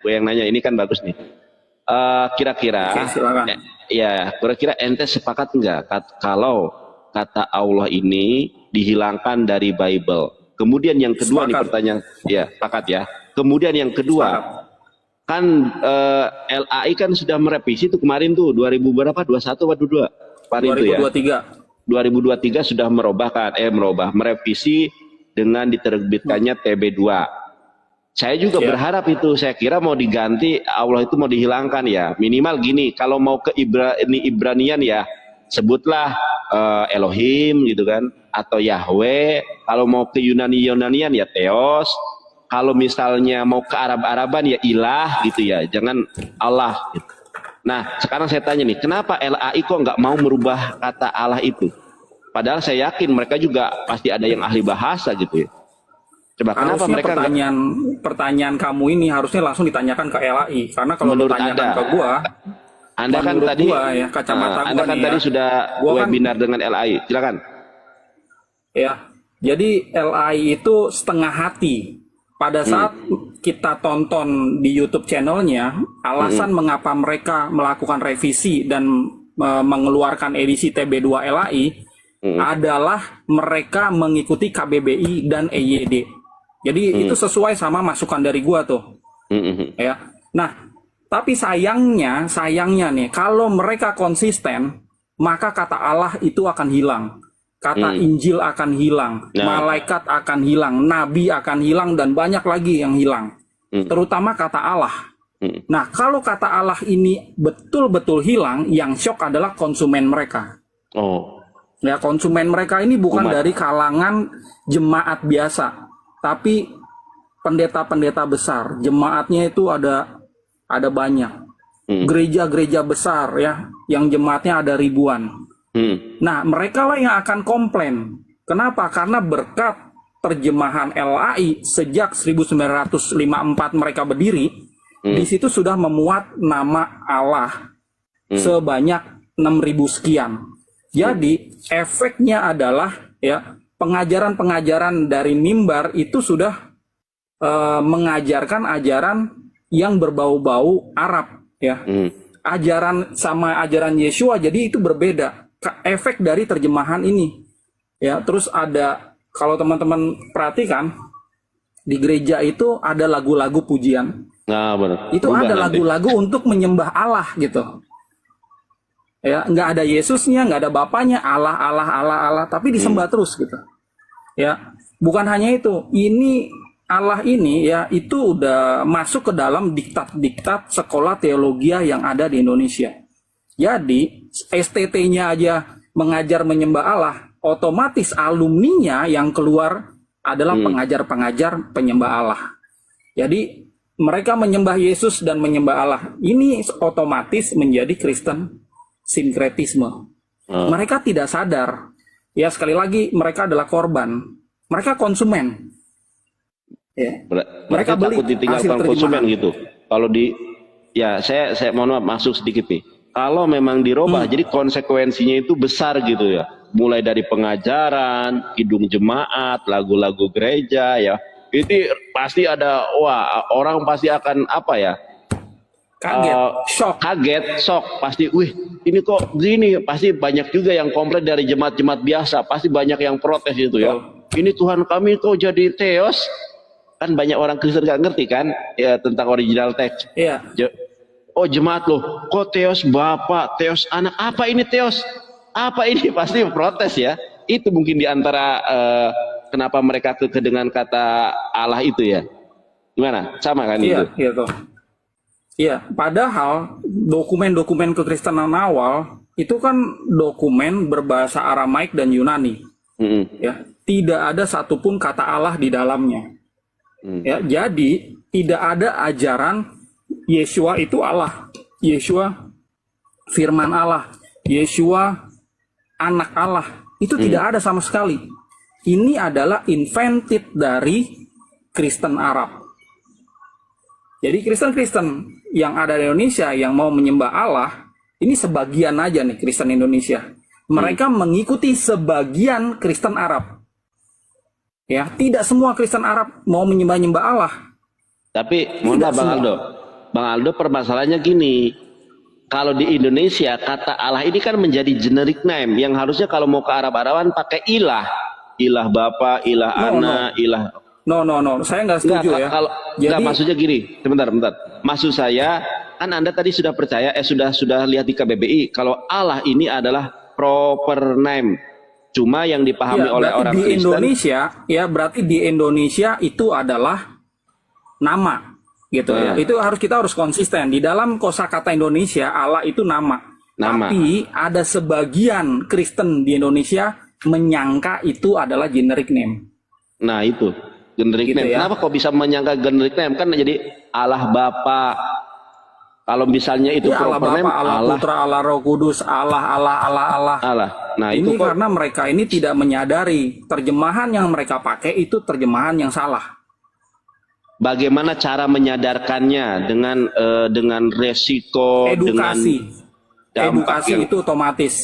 gue yang nanya ini kan bagus nih. Kira-kira, Oke, silakan. ya, kira-kira ente sepakat nggak kalau kata Allah ini dihilangkan dari Bible? Kemudian yang kedua nih Sepakat. pertanyaan, ya, sepakat ya. Kemudian yang kedua, Sepakat. kan LAI kan sudah merevisi tuh kemarin tuh 2000 berapa? 21 atau 22? Kemarin tuh ya. 2023. 2023 sudah merevisi dengan diterbitkannya TB2. Saya juga Ya. berharap itu, saya kira mau diganti, Allah itu mau dihilangkan ya. Minimal gini, kalau mau ke Ibranian ya, sebutlah Elohim gitu kan, atau Yahweh. Kalau mau ke Yunanian ya Theos. Kalau misalnya mau ke Arab-Araban ya Ilah gitu ya, jangan Allah gitu. Nah, sekarang saya tanya nih, kenapa LAI kok nggak mau merubah kata Allah itu? Padahal saya yakin mereka juga pasti ada yang ahli bahasa gitu ya. Coba kenapa Harusnya mereka nggak? pertanyaan kamu ini harusnya langsung ditanyakan ke LAI, karena kalau Menurut ditanyakan Anda, ke gua, Anda kan menurut tadi, gua ya, kacamata Anda gua kan nih ya, tadi sudah gua kan webinar dengan LAI, silakan. ya, jadi LAI itu setengah hati. Pada saat kita tonton di YouTube channelnya, alasan mengapa mereka melakukan revisi dan mengeluarkan edisi TB2 LAI adalah mereka mengikuti KBBI dan EYD. Jadi itu sesuai sama masukan dari gua tuh, ya. Nah, tapi sayangnya nih, kalau mereka konsisten, maka kata Allah itu akan hilang. Kata Injil akan hilang, malaikat akan hilang, nabi akan hilang, dan banyak lagi yang hilang. Terutama kata Allah. Nah, kalau kata Allah ini betul-betul hilang, yang shock adalah konsumen mereka. Oh, Ya, konsumen mereka ini bukan Umat. dari kalangan jemaat biasa, tapi pendeta-pendeta besar. Jemaatnya itu ada banyak. Gereja-gereja besar ya, yang jemaatnya ada ribuan. Nah, mereka lah yang akan komplain. Kenapa? Karena berkat terjemahan LAI sejak 1954 mereka berdiri, di situ sudah memuat nama Allah sebanyak 6.000 sekian. Jadi efeknya adalah ya, pengajaran-pengajaran dari mimbar itu sudah mengajarkan ajaran yang berbau-bau Arab ya. Ajaran sama ajaran Yesua jadi itu berbeda. Efek dari terjemahan ini ya. Terus ada, kalau teman-teman perhatikan, di gereja itu ada lagu-lagu pujian. nah benar. Itu Ubah ada nanti. lagu-lagu untuk menyembah Allah gitu. Ya, nggak ada Yesusnya, nggak ada Bapaknya, Allah, Allah, Allah, Allah, tapi disembah terus gitu. Ya, bukan hanya itu. Ini Allah ini ya, itu udah masuk ke dalam diktat-diktat sekolah teologi yang ada di Indonesia. Jadi STT-nya aja mengajar menyembah Allah, otomatis alumninya yang keluar adalah pengajar-pengajar penyembah Allah. Jadi mereka menyembah Yesus dan menyembah Allah. Ini otomatis menjadi Kristen sinkretisme. Mereka tidak sadar. Ya, sekali lagi mereka adalah korban. Mereka konsumen. Ya. Mereka beli takut ditinggalkan hasil konsumen terjemahan. gitu. Kalau di, ya saya mohon maaf masuk sedikit nih. Kalau memang dirubah, jadi konsekuensinya itu besar gitu ya. Mulai dari pengajaran, kidung jemaat, lagu-lagu gereja ya. Itu pasti ada, wah orang pasti akan apa ya? Kaget, shock. Kaget, shock, pasti, wih ini kok gini, pasti banyak juga yang komplain dari jemaat-jemaat biasa, pasti banyak yang protes itu ya. Ini Tuhan kami kok jadi Theos, kan banyak orang Kristen gak ngerti kan ya tentang original text. Iya. Oh jemaat loh, kok Theos Bapak, Theos Anak, apa ini Theos? Apa ini? Pasti protes ya. Itu mungkin diantara kenapa mereka keke dengan kata Allah itu ya. Gimana? Sama kan Iya, itu? gitu. Iya, padahal dokumen-dokumen kekristenan awal itu kan dokumen berbahasa Aramaik dan Yunani. Ya, tidak ada satupun kata Allah di dalamnya. Ya, jadi tidak ada ajaran Yesua itu Allah, Yesua firman Allah, Yesua anak Allah. Itu tidak ada sama sekali. Ini adalah invented dari Kristen Arab. Jadi Kristen-Kristen yang ada di Indonesia yang mau menyembah Allah, ini sebagian aja nih Kristen Indonesia. Mereka mengikuti sebagian Kristen Arab. Ya, tidak semua Kristen Arab mau menyembah-nyembah Allah. Tapi mohon maaf Bang Aldo, Bang Aldo, permasalahannya gini. Kalau di Indonesia kata Allah ini kan menjadi generic name yang harusnya kalau mau ke Arab-Araban pakai ilah, ilah Bapa, ilah No, no, Anak, ilah. no, saya nggak Enggak, setuju ya. kalau enggak Jadi maksudnya gini, sebentar. Maksud saya kan Anda tadi sudah percaya, sudah lihat di KBBI kalau Allah ini adalah proper name. Cuma yang dipahami ya oleh berarti orang di Kristen, Indonesia ya berarti di Indonesia itu adalah nama gitu ya. Itu kita harus konsisten di dalam kosakata Indonesia Allah itu nama. nama. Tapi ada sebagian Kristen di Indonesia menyangka itu adalah generic name. Nah itu generic Gitu name. ya. Kenapa kok bisa menyangka generic name? Kan jadi Allah Bapa. Kalau misalnya itu Ya, Allah proper name, Bapa, Allah Putra, Allah Roh Kudus, Allah. Allah. Nah Ini itu kok karena mereka ini tidak menyadari terjemahan yang mereka pakai itu terjemahan yang salah. bagaimana cara menyadarkannya dengan resiko, Edukasi, dengan dampak edukasi yang itu otomatis.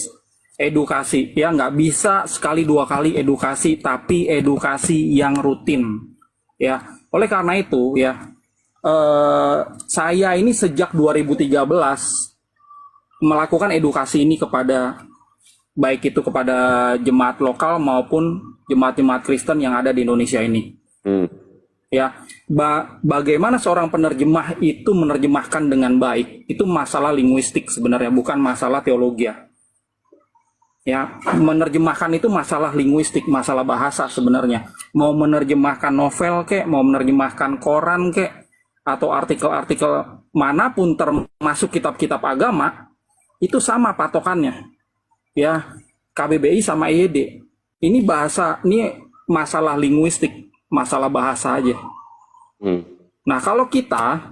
Edukasi ya nggak bisa sekali dua kali edukasi, tapi edukasi yang rutin. Ya, oleh karena itu ya saya ini sejak 2013 melakukan edukasi ini kepada baik itu kepada jemaat lokal maupun jemaat-jemaat Kristen yang ada di Indonesia ini. Ya, bagaimana seorang penerjemah itu menerjemahkan dengan baik itu masalah linguistik sebenarnya, bukan masalah teologi. Ya, menerjemahkan itu masalah linguistik, masalah bahasa sebenarnya. Mau menerjemahkan novel kek, mau menerjemahkan koran kek, atau artikel-artikel manapun termasuk kitab-kitab agama, itu sama patokannya. Ya, KBBI sama EYD. Ini bahasa, ini masalah linguistik, masalah bahasa aja. Nah, kalau kita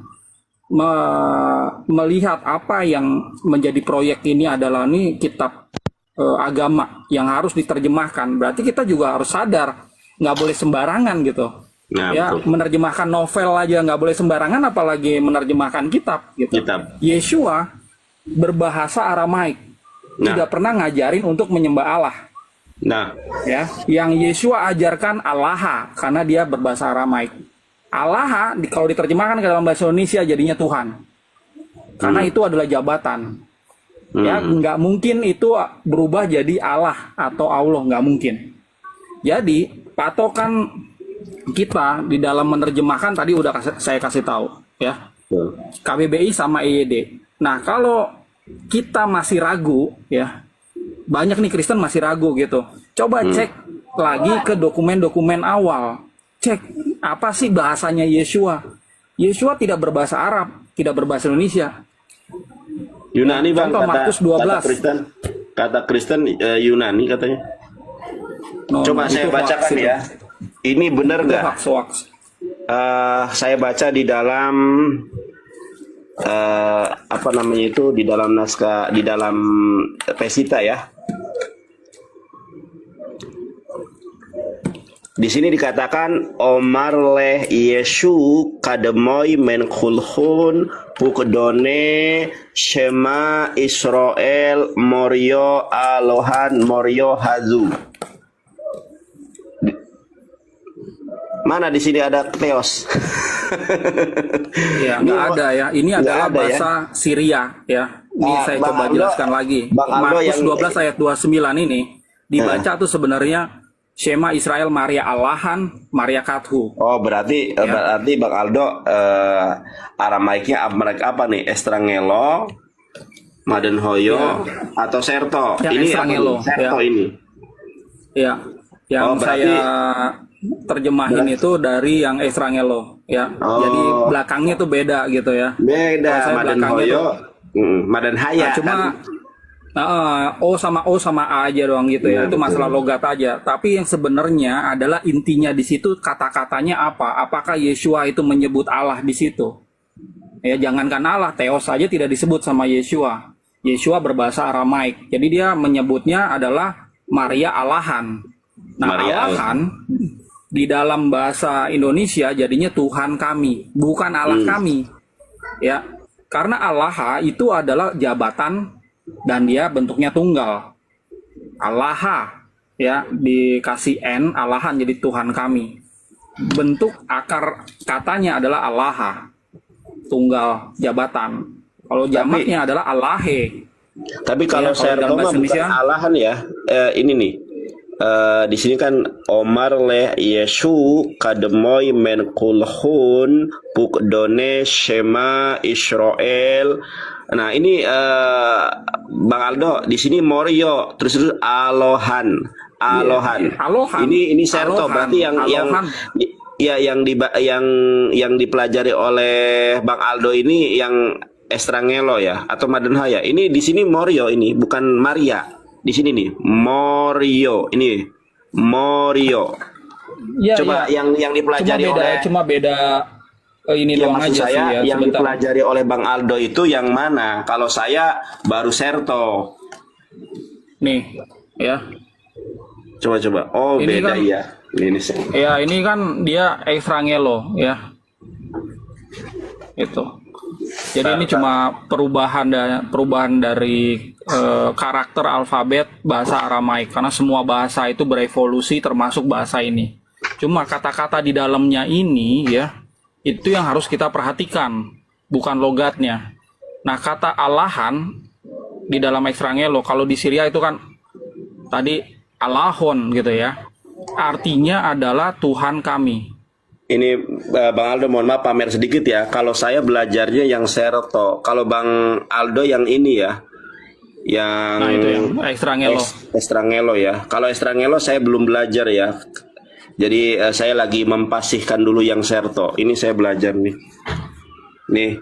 melihat apa yang menjadi proyek ini adalah ini kitab agama yang harus diterjemahkan, berarti kita juga harus sadar nggak boleh sembarangan gitu. Nah, ya, betul. menerjemahkan novel aja nggak boleh sembarangan, apalagi menerjemahkan kitab gitu. Yeshua berbahasa Aramaik, tidak pernah ngajarin untuk menyembah Allah. Nah, Ya, yang Yeshua ajarkan Allah karena dia berbahasa Aramaik. Allah kalau diterjemahkan ke dalam bahasa Indonesia jadinya Tuhan, karena itu adalah jabatan. Ya, nggak mungkin itu berubah jadi Allah atau Allah, nggak mungkin. Jadi patokan kita di dalam menerjemahkan tadi udah saya kasih tahu ya, KBBI sama EYD. Nah, kalau kita masih ragu ya, banyak nih Kristen masih ragu gitu, coba cek lagi ke dokumen-dokumen awal, cek apa sih bahasanya Yeshua. Yeshua tidak berbahasa Arab, tidak berbahasa Indonesia. Yunani Bang, Contoh Markus 12. Kata Kristen Yunani katanya. Coba saya bacakan hoax, ya. Ini benar nggak? Hoax. Saya baca di dalam apa namanya itu, di dalam naskah, di dalam Pesita ya. Di sini dikatakan Omar leh Yesu kademoy men kulhun pukdone Shema Israel Morio Alohan Morio Hazu. Mana di sini ada Theos? Ya, nggak ada ya. Ini adalah ada, bahasa ya? Syria ya. Ini saya Bang coba Aldo, jelaskan lagi. Bang Aldo Markus yang 12 ayat 29 ini dibaca tuh sebenarnya Shema Israel Maria Allahan Maria Kathu. Oh, berarti Bang Aldo Aramaiknya mereka apa nih? Estrangelo, Madenhoyo, atau Serto? Yang Ini Estrangelo, Serto ya. ini. Ya, yang berarti, saya terjemahin itu dari yang Estrangelo ya. Jadi belakangnya tuh beda gitu ya. Beda, Madenhoyo, Madenhaya. Nah, cuma O sama A aja doang gitu ya. Itu masalah logat aja. Tapi yang sebenarnya adalah intinya di situ kata-katanya apa? Apakah Yeshua itu menyebut Allah di situ? Ya, jangankan Allah, Theos saja tidak disebut sama Yeshua. Yeshua berbahasa Aramaik. Jadi dia menyebutnya adalah Maria Allahan. Nah, Maria Allahan di dalam bahasa Indonesia jadinya Tuhan kami, bukan Allah kami. Ya. Karena Allah itu adalah jabatan dan dia bentuknya tunggal. Allah ya dikasih N, Allahan jadi Tuhan kami. Bentuk akar katanya adalah Allah. tunggal jabatan. Kalau jamaknya adalah Allahe. Tapi kalau Ya, kalau Serto dalam mah bahasa bukan Indonesia, alahan ya. Ini nih. Di sini kan Omar le Yesu kademoy men kulhun pukdone Shema Israel. Nah ini Bang Aldo di sini Morio terus Alohan. Alohan. Alohan. Ini Serto Alohan. berarti yang Alohan. ya yang dipelajari oleh Bang Aldo ini yang Estrangelo ya atau Madenhaya. Ini di sini Morio ini bukan Maria. Di sini nih Morio ini Morio. Ya, Coba ya. yang dipelajari Cuma beda ini ya doang maksud aja saya sih ya. yang Sebentar. dipelajari oleh Bang Aldo itu yang mana? Kalau saya baru Serto. Nih, ya. Coba. Oh Ini beda kan- ya. Ini Ya, ini kan dia Estrangelo ya. Itu. Jadi ini cuma perubahan dari karakter alfabet bahasa Aramaik karena semua bahasa itu berevolusi termasuk bahasa ini. Cuma kata-kata di dalamnya ini ya itu yang harus kita perhatikan, bukan logatnya. Nah, kata Allahan di dalam Estrangelo kalau di Syria itu kan tadi Allahon gitu ya. Artinya adalah Tuhan kami. Ini Bang Aldo mohon maaf pamer sedikit ya. Kalau saya belajarnya yang Serto. Kalau Bang Aldo yang ini ya. Yang Nah, itu yang Estrangelo. Estrangelo ya. Kalau Estrangelo saya belum belajar ya. Jadi saya lagi mempasihkan dulu yang Serto. Ini saya belajar nih. Nih.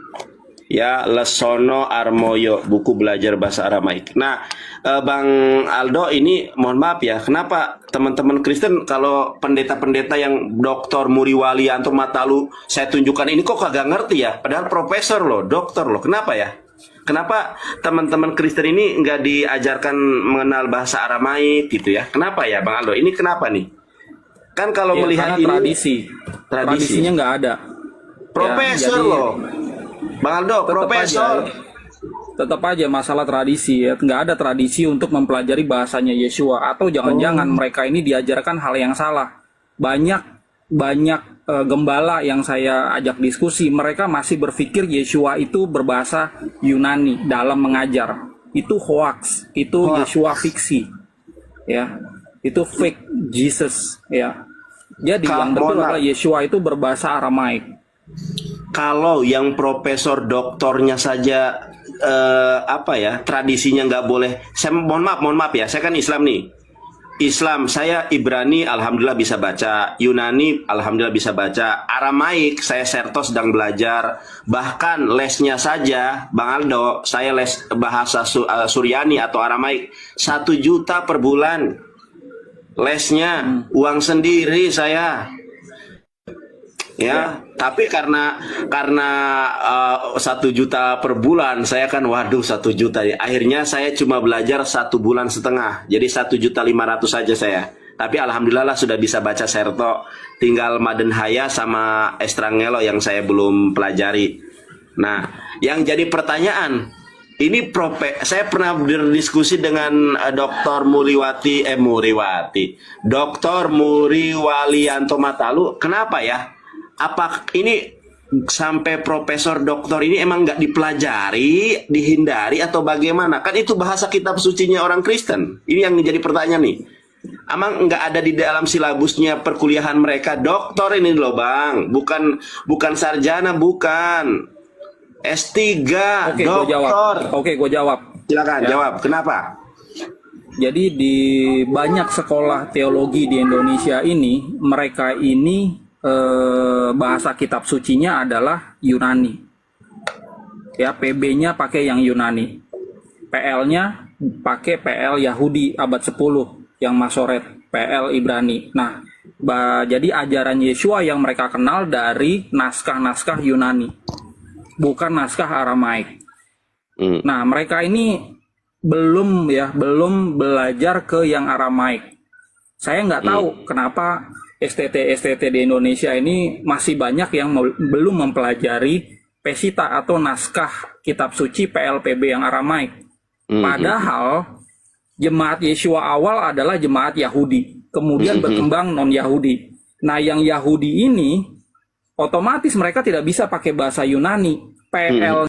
Ya, Lesono Armoyo, buku belajar bahasa Aramaik. Nah, Bang Aldo ini mohon maaf ya, kenapa teman-teman Kristen kalau pendeta-pendeta yang Dr. Muriwali Anto Matalu saya tunjukkan ini kok kagak ngerti ya? Padahal profesor loh, dokter loh. Kenapa ya? Kenapa teman-teman Kristen ini nggak diajarkan mengenal bahasa Aramaik gitu ya? Kenapa ya, Bang Aldo? Ini kenapa nih? Kan kalau Ya, melihat karena ini tradisinya nggak ada. profesor jadi- loh. Bang Aldo, profesor. Tetap aja masalah tradisi ya, nggak ada tradisi untuk mempelajari bahasanya Yesua atau jangan-jangan mereka ini diajarkan hal yang salah. Banyak gembala yang saya ajak diskusi, mereka masih berpikir Yesua itu berbahasa Yunani dalam mengajar. Itu hoax, itu Yesua fiksi, ya, itu fake Jesus, ya. Jadi yang betul adalah Yesua itu berbahasa Aramaik. Kalau yang profesor doktornya saja apa ya tradisinya nggak boleh. Saya mohon maaf ya. Saya kan Islam nih. Islam saya Ibrani alhamdulillah bisa baca, Yunani alhamdulillah bisa baca, Aramaik saya Serto sedang belajar. Bahkan lesnya saja Bang Aldo saya les bahasa Suryani atau Aramaik 1 juta per bulan. Lesnya uang sendiri saya. Ya, tapi karena 1 juta per bulan, saya kan waduh 1 juta. Akhirnya saya cuma belajar 1,5 bulan. Jadi 1.500.000 saja saya. Tapi alhamdulillah lah sudah bisa baca Serto. Tinggal Madenhaya sama Estrangelo yang saya belum pelajari. Nah, yang jadi pertanyaan, ini saya pernah berdiskusi dengan Dr. Dr. Muriwalianto Matalu. Kenapa ya? Apa ini sampai profesor doktor ini emang nggak dipelajari, dihindari atau bagaimana? Kan itu bahasa kitab sucinya orang Kristen. Ini yang menjadi pertanyaan nih. Emang nggak ada di dalam silabusnya perkuliahan mereka doktor ini loh Bang, bukan sarjana, bukan S3, Oke, doktor. gue jawab. Silakan jawab. Kenapa? Jadi di banyak sekolah teologi di Indonesia ini, mereka ini bahasa kitab sucinya adalah Yunani. Ya, PB-nya pakai yang Yunani. PL-nya pakai PL Yahudi abad 10 yang Masoret, PL Ibrani. Nah, jadi ajaran Yesua yang mereka kenal dari naskah-naskah Yunani, bukan naskah Aramaik. Nah, mereka ini belum belajar ke yang Aramaik. Saya nggak tahu kenapa STT di Indonesia ini masih banyak yang belum mempelajari Pesita atau naskah kitab suci PLPB yang Aramaik. Padahal jemaat Yesua awal adalah jemaat Yahudi, kemudian berkembang non-Yahudi. Nah, yang Yahudi ini otomatis mereka tidak bisa pakai bahasa Yunani PL